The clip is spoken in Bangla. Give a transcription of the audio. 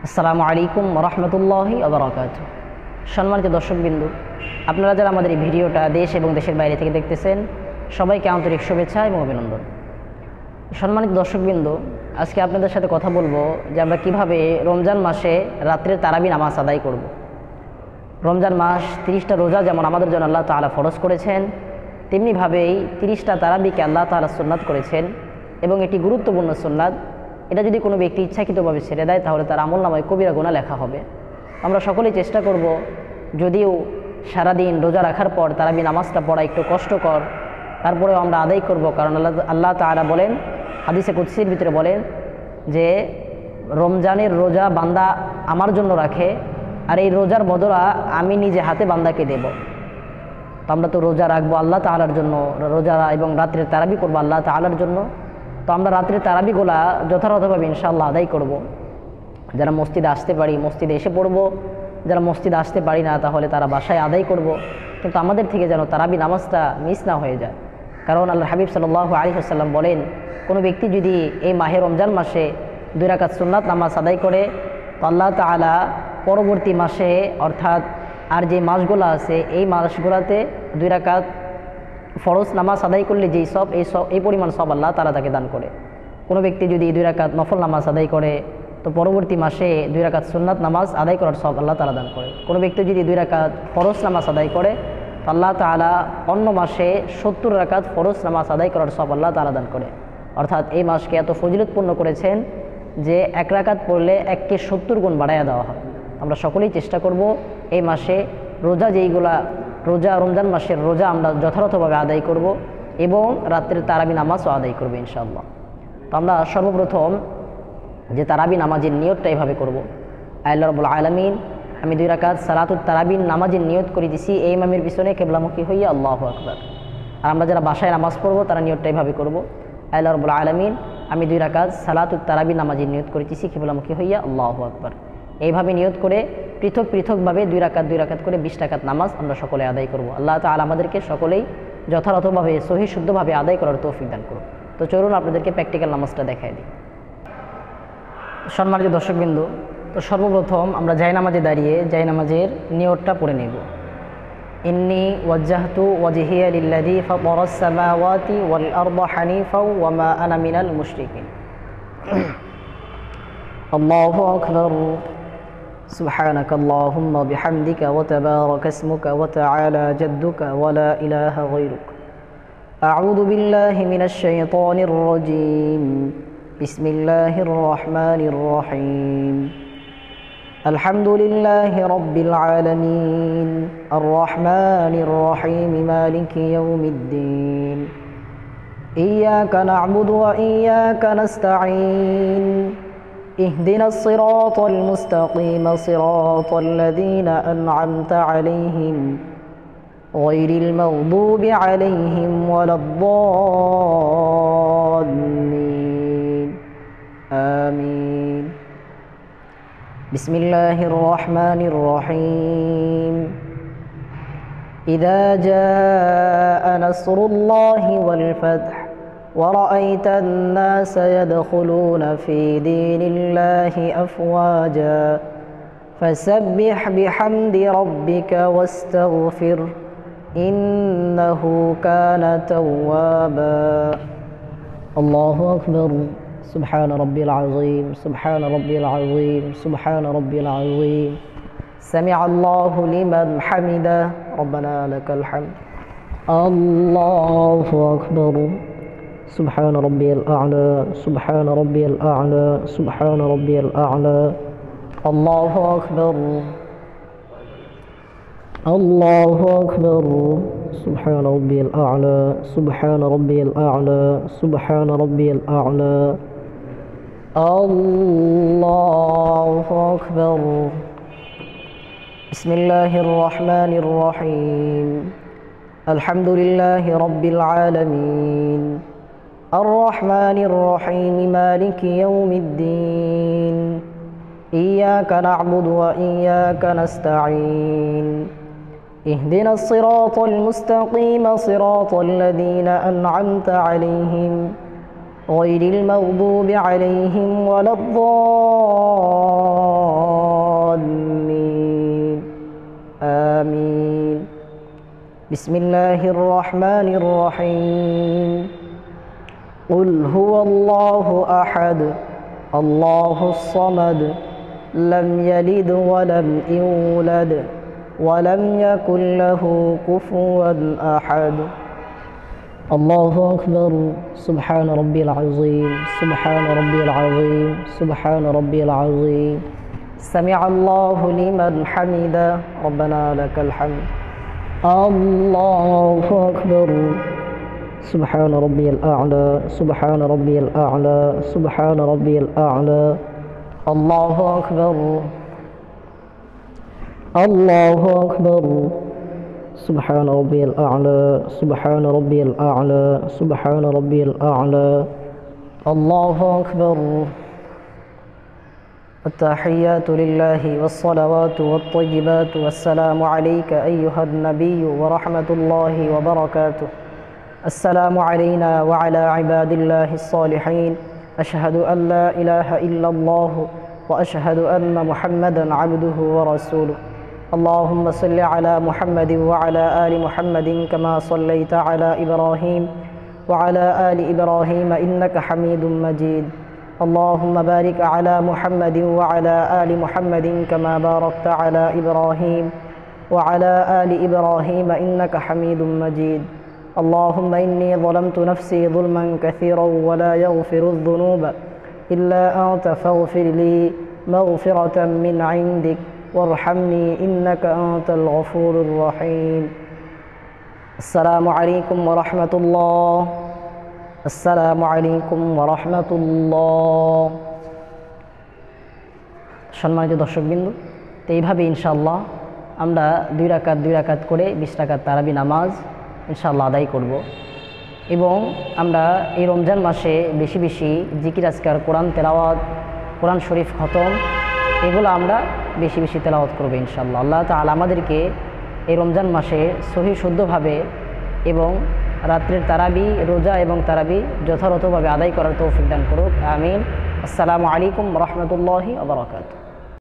আসসালামু আলাইকুম রহমতুল্লাহি আবরাকাতুহু। সম্মানিত দর্শকবৃন্দ, আপনারা যারা আমাদের এই ভিডিওটা দেশ এবং দেশের বাইরে থেকে দেখতেছেন, সবাইকে আন্তরিক শুভেচ্ছা এবং অভিনন্দন। সম্মানিত দর্শকবৃন্দ, আজকে আপনাদের সাথে কথা বলবো যে আমরা কিভাবে রমজান মাসে রাত্রের তারাবি নামাজ আদায় করব। রমজান মাস 30টা রোজা যেমন আমাদের জন্য আল্লাহ তাআলা ফরজ করেছেন, তেমনিভাবেই 30টা তারাবিকে আল্লাহ তাআলা সুন্নাত করেছেন এবং এটি গুরুত্বপূর্ণ সুন্নাত। এটা যদি কোনো ব্যক্তি ইচ্ছাকৃতভাবে ছেড়ে দেয় তাহলে তার আমলনামায় কবিরা গুনাহ লেখা হবে। আমরা সকলেই চেষ্টা করব, যদিও সারাদিন রোজা রাখার পর তারাবি নামাজটা পড়া একটু কষ্টকর, তারপরেও আমরা আদায় করব। কারণ আল্লাহ তাআলা বলেন, হাদিসে কুদসির ভিতরে বলেন যে রমজানের রোজা বান্দা আমার জন্য রাখে, আর এই রোজার বদলা আমি নিজে হাতে বান্দাকে দেব। তো আমরা তো রোজা রাখবো আল্লাহ তাআলার জন্য, রোজা এবং রাত্রের তারাবি করবো আল্লাহ তাআলার জন্য। তো আমরা রাত্রের তারাবিগুলা যথাযথভাবে ইনশাআল্লাহ আদায় করব। যারা মসজিদে আসতে পারি মসজিদে এসে পড়ব, যারা মসজিদে আসতে পারি না তাহলে তারা বাসায় আদায় করব। কিন্তু আমাদের থেকে যেন তারাবি নামাজটা মিস না হয়ে যায়। কারণ আল্লাহ হাবিব সাল্লাল্লাহু আলাইহি ওয়াসাল্লাম বলেন, কোনো ব্যক্তি যদি এই মাহে রমজান মাসে 2 রাকাত সুন্নাত নামাজ আদায় করে, তো আল্লাহ তাআলা পরবর্তী মাসে অর্থাৎ আর যে মাসগুলো আছে এই মাসগুলোতে 2 রাকাত ফরজ নামাজ আদায় করলে যেই সব এই পরিমাণ সব আল্লাহ তাআলা তাকে দান করে। কোনো ব্যক্তি যদি 2 রাকাত নফল নামাজ আদায় করে, তো পরবর্তী মাসে 2 রাকাত সুন্নাত নামাজ আদায় করার সব আল্লাহ তাআলা দান করে। কোনো ব্যক্তি যদি 2 রাকাত ফরজ নামাজ আদায় করে, তো আল্লাহ তাআলা অন্য মাসে 70 রাকাত ফরজ নামাজ আদায় করার সব আল্লাহ তাআলা দান করে। অর্থাৎ এই মাসকে এত ফজিলতপূর্ণ করেছেন যে 1 রাকাত পড়লে 1কে 70 গুণ বাড়াইয়া দেওয়া হয়। আমরা সকলেই চেষ্টা করব এই মাসে রোজা রমজান মাসের রোজা আমরা যথাযথভাবে আদায় করব এবং রাত্রের তারাবি নামাজও আদায় করব ইনশাআল্লাহ। তো আমরা সর্বপ্রথম যে তারাবি নামাজের নিয়তটা এভাবে করব। আল্লাহ রাব্বুল আলামিন, আমি 2 রাকাত সালাতুত তারাবির নামাজের নিয়ত করে দিছি এই ইমামের পিছনে কিবলামুখী হইয়া আল্লাহু আকবার। আর আমরা যারা বাসায় নামাজ পড়ব তারা নিয়তটা এভাবে করব। আল্লাহ রাব্বুল আলামিন, আমি 2 রাকাত সালাতুত তারাবির নামাজের নিয়ত করেছি কিবলামুখী হইয়া আল্লাহু আকবার। এইভাবে নিয়ত করে পৃথকভাবে 2 রাকাত করে 20 রাকাত নামাজ আমরা সকলে আদায় করব। আল্লাহ তাআলা আমাদেরকে সকলেই যথাযথভাবে সহি শুদ্ধভাবে আদায় করার তৌফিক দান করুন। তো চলুন আপনাদেরকে প্র্যাকটিক্যাল নামাজটা দেখাই দিই। সম্মানিত দর্শকবৃন্দ, তো সর্বপ্রথম আমরা জায়নামাজে দাঁড়িয়ে জায়নামাজের নিয়তটা পড়ে নেব। ইন্নী ওয়াজ্জাহতু ওয়াজহিয়া লিল্লাযী ফাতারাস সামাওয়াতি ওয়াল আরদা হানিফা ওয়া মা আনা মিনাল মুশরিকিন। আল্লাহু আকবার। سبحانك اللهم بحمدك وتبارك اسمك وتعالى جدك ولا إله غيرك. أعوذ بالله من الشيطان الرجيم. بسم الله الرحمن الرحيم. الحمد لله رب العالمين الرحمن الرحيم مالك يوم الدين. إياك نعبد وإياك نستعين. اهدنا الصراط المستقيم صراط الذين أنعمت عليهم غير المغضوب عليهم ولا الضالين آمين. بسم الله الرحمن الرحيم. إذا جاء نصر الله والفتح ورأيت الناس يدخلون في دين الله أفواجا فسبح بحمد ربك واستغفر إنه كان توابا. الله أكبر. سبحان ربي العظيم سبحان ربي العظيم سبحان ربي العظيم. سمع الله لمن حمده ربنا لك الحمد. الله أكبر. سبحان ربي الأعلى سبحان ربي الأعلى سبحان ربي الأعلى. الله أكبر. الله أكبر. سبحان ربي الأعلى سبحان ربي الأعلى سبحان ربي الأعلى. الله أكبر. بسم الله الرحمن الرحيم. الحمد لله رب العالمين الرحمن الرحيم مالك يوم الدين. إياك نعبد وإياك نستعين. اهدنا الصراط المستقيم صراط الذين أنعمت عليهم غير المغضوب عليهم ولا الضالين بسم الله الرحمن الرحيم قل هو الله أحد الله الصمد لم يلد ولم يولد ولم يكن له كفوا أحد الله أكبر سبحان ربي العظيم سبحان ربي العظيم سبحان ربي العظيم سمع الله لمن حمده ربنا لك الحمد الله أكبر سبحان ربي الأعلى سبحان ربي الأعلى سبحان ربي الأعلى الله أكبر الله أكبر سبحان ربي الأعلى سبحان ربي الأعلى سبحان ربي الأعلى الله أكبر التحيات لله والصلوات والطيبات والسلام عليك أيها النبي ورحمة الله وبركاته السلام علينا وعلى عباد الله الصالحين أشهد أن لا إله إلا الله وأشهد أن محمدا عبده ورسوله اللهم صل على محمد وعلى آل محمد كما صليت على إبراهيم وعلى آل إبراهيم إنك حميد مجيد اللهم بارك على محمد وعلى آل محمد كما باركت على إبراهيم وعلى آل إبراهيم إنك حميد مجيد اللهم إني ظلمت نفسي ظلما كثيرا ولا يغفر الذنوب إلا أنت فاغفر لي مغفرة من عندك وارحمني إنك أنت الغفور الرحيم السلام عليكم ورحمة الله السلام عليكم ورحمة الله সম্মানিত দর্শকবৃন্দ, তো এইভাবে ইনশাআল্লাহ আমরা দুই রাকাত করে 20 রাকাত তারাবি নামাজ ইনশাআল্লাহ আদায় করব এবং আমরা এই রমজান মাসে বেশি বেশি জিকির আজকার, কোরআন তেলাওয়াত, কোরআন শরীফ খতম, এগুলো আমরা বেশি বেশি তেলাওয়াত করব ইনশাআল্লাহ। আল্লাহ তাআলা আমাদেরকে এই রমজান মাসে সহি শুদ্ধভাবে এবং রাত্রের তারাবি, রোজা এবং তারাবি যথাযথভাবে আদায় করার তৌফিক দান করুক, আমিন। আসসালামু আলাইকুম ওয়া রাহমাতুল্লাহি ওয়া বারাকাতুহু।